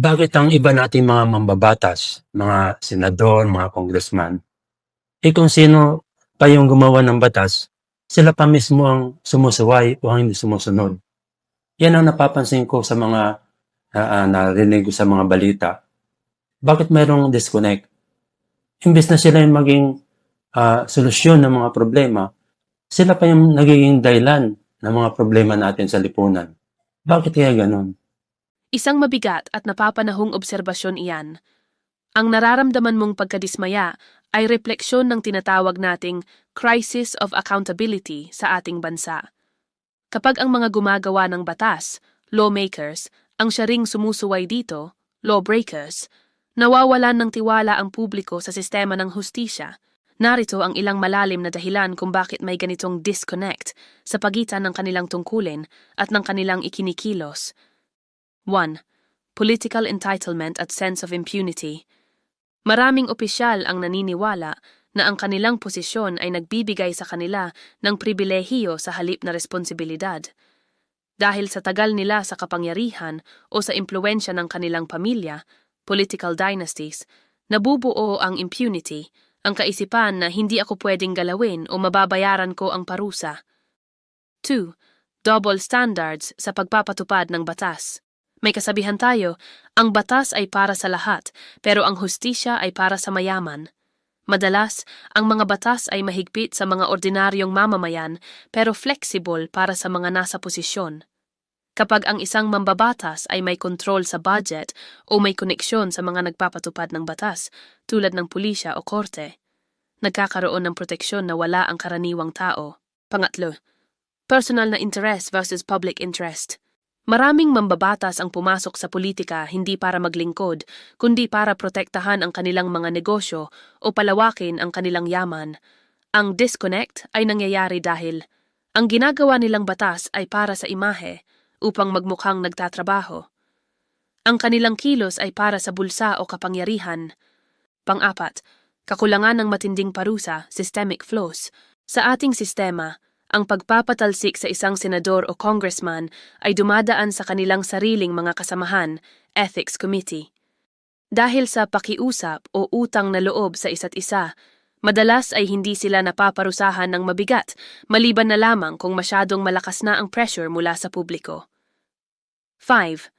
Bakit ang iba nating mga mambabatas, mga senador, mga congressman, kung sino pa yung gumawa ng batas, sila pa mismo ang sumusuway o ang hindi sumusunod. Yan ang napapansin ko sa mga narinig ko sa mga balita. Bakit mayroong disconnect? Imbes na sila yung maging solusyon ng mga problema, sila pa yung nagiging dahilan ng mga problema natin sa lipunan. Bakit kaya ganun? Isang mabigat at napapanahong obserbasyon iyan. Ang nararamdaman mong pagkadismaya ay refleksyon ng tinatawag nating crisis of accountability sa ating bansa. Kapag ang mga gumagawa ng batas, lawmakers, ang siya ring sumusuway dito, lawbreakers, nawawalan ng tiwala ang publiko sa sistema ng hustisya. Narito ang ilang malalim na dahilan kung bakit may ganitong disconnect sa pagitan ng kanilang tungkulin at ng kanilang ikinikilos. 1. Political entitlement at sense of impunity. Maraming opisyal ang naniniwala na ang kanilang posisyon ay nagbibigay sa kanila ng pribilehiyo sa halip na responsibilidad. Dahil sa tagal nila sa kapangyarihan o sa impluensya ng kanilang pamilya, political dynasties, nabubuo ang impunity, ang kaisipan na hindi ako pwedeng galawin o mababayaran ko ang parusa. 2. Double standards sa pagpapatupad ng batas. May kasabihan tayo, ang batas ay para sa lahat, pero ang hustisya ay para sa mayaman. Madalas, ang mga batas ay mahigpit sa mga ordinaryong mamamayan, pero flexible para sa mga nasa posisyon. Kapag ang isang mambabatas ay may kontrol sa budget o may koneksyon sa mga nagpapatupad ng batas, tulad ng pulisya o korte, nagkakaroon ng proteksyon na wala ang karaniwang tao. Pangatlo, personal na interest versus public interest. Maraming mambabatas ang pumasok sa politika hindi para maglingkod, kundi para protektahan ang kanilang mga negosyo o palawakin ang kanilang yaman. Ang disconnect ay nangyayari dahil ang ginagawa nilang batas ay para sa imahe upang magmukhang nagtatrabaho. Ang kanilang kilos ay para sa bulsa o kapangyarihan. Pang-apat, kakulangan ng matinding parusa, systemic flaws. Sa ating sistema, ang pagpapatalsik sa isang senador o congressman ay dumadaan sa kanilang sariling mga kasamahan, ethics committee. Dahil sa pakiusap o utang na loob sa isa't isa, madalas ay hindi sila napaparusahan ng mabigat, maliban na lamang kung masyadong malakas na ang pressure mula sa publiko. 5.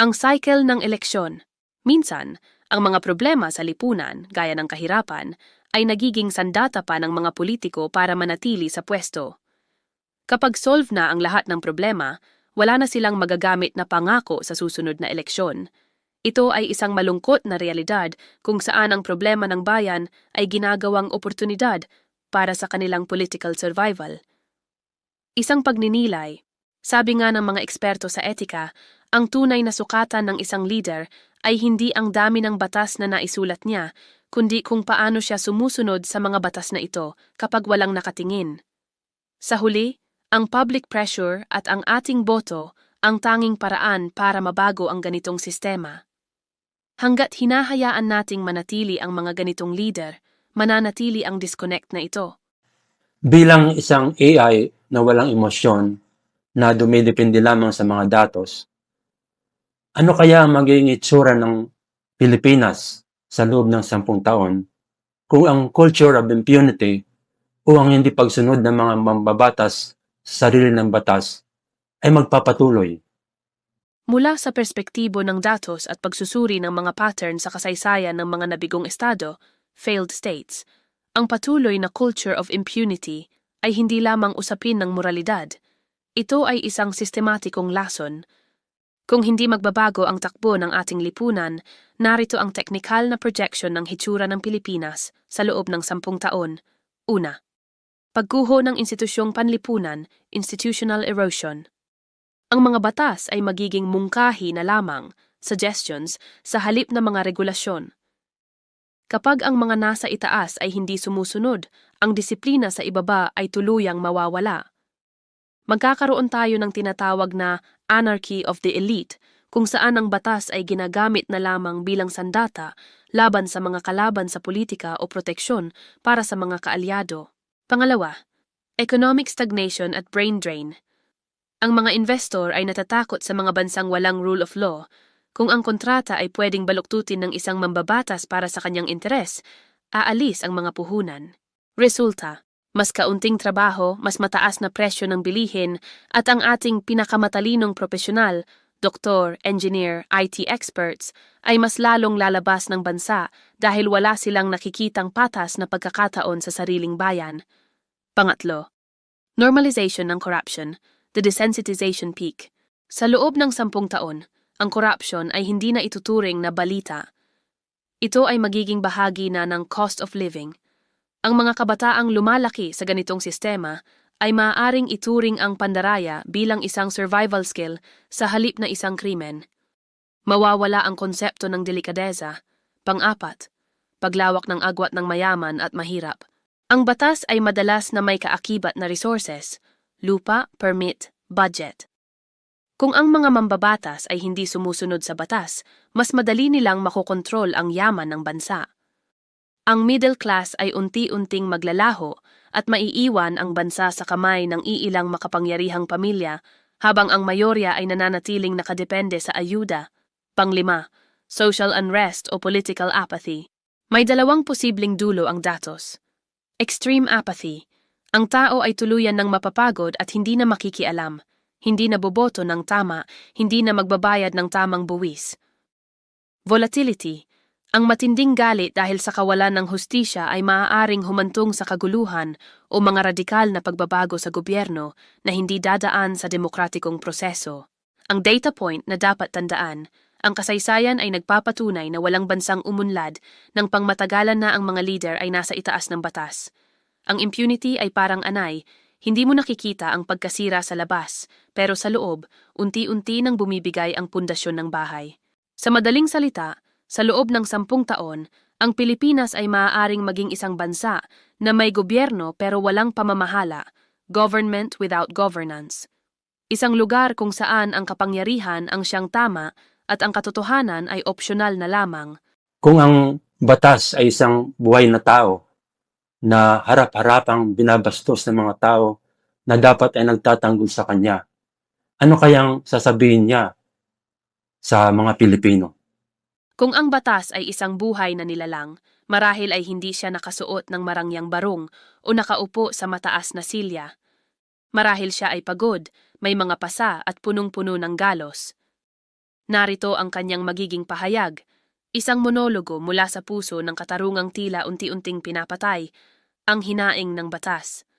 Ang cycle ng eleksyon. Minsan, ang mga problema sa lipunan, gaya ng kahirapan, ay nagiging sandata pa ng mga politiko para manatili sa pwesto. Kapag solve na ang lahat ng problema, wala na silang magagamit na pangako sa susunod na eleksyon. Ito ay isang malungkot na realidad kung saan ang problema ng bayan ay ginagawang oportunidad para sa kanilang political survival. Isang pagninilay. Sabi nga ng mga eksperto sa etika, ang tunay na sukatan ng isang leader ay hindi ang dami ng batas na naisulat niya, kundi kung paano siya sumusunod sa mga batas na ito kapag walang nakatingin. Sa huli, ang public pressure at ang ating boto ang tanging paraan para mabago ang ganitong sistema. Hanggat hinahayaan nating manatili ang mga ganitong leader, mananatili ang disconnect na ito. Bilang isang AI na walang emosyon, na dumidepende lamang sa mga datos, ano kaya ang magiging itsura ng Pilipinas sa loob ng 10 taon kung ang culture of impunity o ang hindi pagsunod ng mga mambabatas sa sarili ng batas ay magpapatuloy? Mula sa perspektibo ng datos at pagsusuri ng mga pattern sa kasaysayan ng mga nabigong estado, failed states, ang patuloy na culture of impunity ay hindi lamang usapin ng moralidad. Ito ay isang sistematikong lason. Kung hindi magbabago ang takbo ng ating lipunan, narito ang teknikal na projection ng hitsura ng Pilipinas sa loob ng 10 taon. Una, pagguho ng institusyong panlipunan, institutional erosion. Ang mga batas ay magiging mungkahi na lamang, suggestions, sa halip na mga regulasyon. Kapag ang mga nasa itaas ay hindi sumusunod, ang disiplina sa ibaba ay tuluyang mawawala. Magkakaroon tayo ng tinatawag na anarchy of the elite, kung saan ang batas ay ginagamit na lamang bilang sandata laban sa mga kalaban sa politika o proteksyon para sa mga kaalyado. Pangalawa, economic stagnation at brain drain. Ang mga investor ay natatakot sa mga bansang walang rule of law, Kung ang kontrata ay pwedeng baluktutin ng isang mambabatas para sa kanyang interes, aalis ang mga puhunan. Resulta, mas kaunting trabaho, mas mataas na presyo ng bilihin, at ang ating pinakamatalinong profesional, doktor, engineer, IT experts, ay mas lalong lalabas ng bansa dahil wala silang nakikitang patas na pagkakataon sa sariling bayan. Pangatlo, normalization ng corruption, the desensitization peak. Sa loob ng 10 taon, ang corruption ay hindi na ituturing na balita. Ito ay magiging bahagi na ng cost of living. Ang mga kabataang lumalaki sa ganitong sistema ay maaaring ituring ang pandaraya bilang isang survival skill sa halip na isang krimen. Mawawala ang konsepto ng delikadeza. Pang-apat, paglawak ng agwat ng mayaman at mahirap. Ang batas ay madalas na may kaakibat na resources, lupa, permit, budget. Kung ang mga mambabatas ay hindi sumusunod sa batas, mas madali nilang makokontrol ang yaman ng bansa. Ang middle class ay unti-unting maglalaho at maiiwan ang bansa sa kamay ng iilang makapangyarihang pamilya habang ang mayorya ay nananatiling nakadepende sa ayuda. Panglima, social unrest o political apathy. May dalawang posibleng dulo ang datos. Extreme apathy. Ang tao ay tuluyan ng mapapagod at hindi na makikialam. Hindi na boboto ng tama, hindi na magbabayad ng tamang buwis. Volatility. Ang matinding galit dahil sa kawalan ng hustisya ay maaaring humantong sa kaguluhan o mga radikal na pagbabago sa gobyerno na hindi dadaan sa demokratikong proseso. Ang data point na dapat tandaan, ang kasaysayan ay nagpapatunay na walang bansang umunlad nang pangmatagalan na ang mga leader ay nasa itaas ng batas. Ang impunity ay parang anay, hindi mo nakikita ang pagkasira sa labas, pero sa loob, unti-unti nang bumibigay ang pundasyon ng bahay. Sa madaling salita, sa loob ng 10 taon, ang Pilipinas ay maaaring maging isang bansa na may gobyerno pero walang pamamahala, government without governance. Isang lugar kung saan ang kapangyarihan ang siyang tama at ang katotohanan ay opsyonal na lamang. Kung ang batas ay isang buhay na tao na harap-harapang binabastos ng mga tao na dapat ay nagtatanggol sa kanya, ano kayang sasabihin niya sa mga Pilipino? Kung ang batas ay isang buhay na nilalang, marahil ay hindi siya nakasuot ng marangyang barong o nakaupo sa mataas na silya. Marahil siya ay pagod, may mga pasa at punong-puno ng galos. Narito ang kanyang magiging pahayag, isang monologo mula sa puso ng katarungang tila unti-unting pinapatay, ang hinaing ng batas.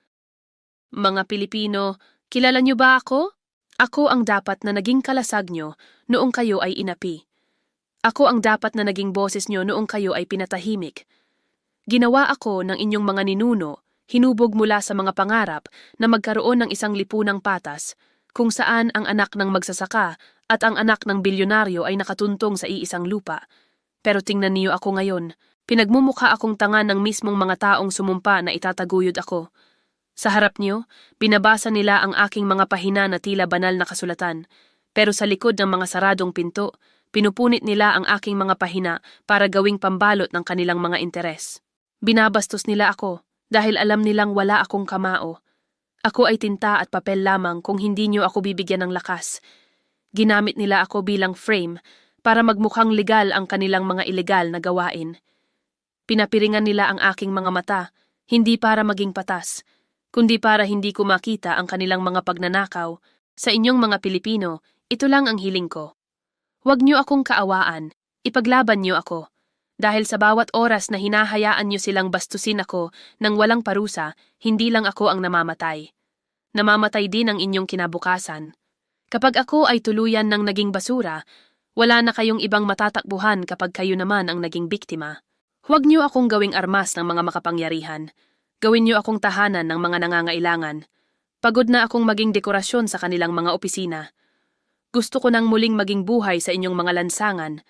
Mga Pilipino, kilala niyo ba ako? Ako ang dapat na naging kalasag niyo noong kayo ay inapi. Ako ang dapat na naging boses niyo noong kayo ay pinatahimik. Ginawa ako ng inyong mga ninuno, hinubog mula sa mga pangarap na magkaroon ng isang lipunang patas, kung saan ang anak ng magsasaka at ang anak ng bilyonaryo ay nakatuntong sa iisang lupa. Pero tingnan niyo ako ngayon, pinagmumukha akong tanga ng mismong mga taong sumumpa na itataguyod ako. Sa harap niyo, binabasa nila ang aking mga pahina na tila banal na kasulatan, pero sa likod ng mga saradong pinto, pinupunit nila ang aking mga pahina para gawing pambalot ng kanilang mga interes. Binabastos nila ako dahil alam nilang wala akong kamao. Ako ay tinta at papel lamang kung hindi niyo ako bibigyan ng lakas. Ginamit nila ako bilang frame para magmukhang legal ang kanilang mga ilegal na gawain. Pinapiringan nila ang aking mga mata, hindi para maging patas, kundi para hindi ko makita ang kanilang mga pagnanakaw. Sa inyong mga Pilipino, ito lang ang hiling ko. Huwag niyo akong kaawaan, ipaglaban niyo ako. Dahil sa bawat oras na hinahayaan niyo silang bastusin ako nang walang parusa, hindi lang ako ang namamatay. Namamatay din ang inyong kinabukasan. Kapag ako ay tuluyan ng naging basura, wala na kayong ibang matatakbuhan kapag kayo naman ang naging biktima. Huwag niyo akong gawing armas ng mga makapangyarihan. Gawin niyo akong tahanan ng mga nangangailangan. Pagod na akong maging dekorasyon sa kanilang mga opisina. Gusto ko nang muling maging buhay sa inyong mga lansangan,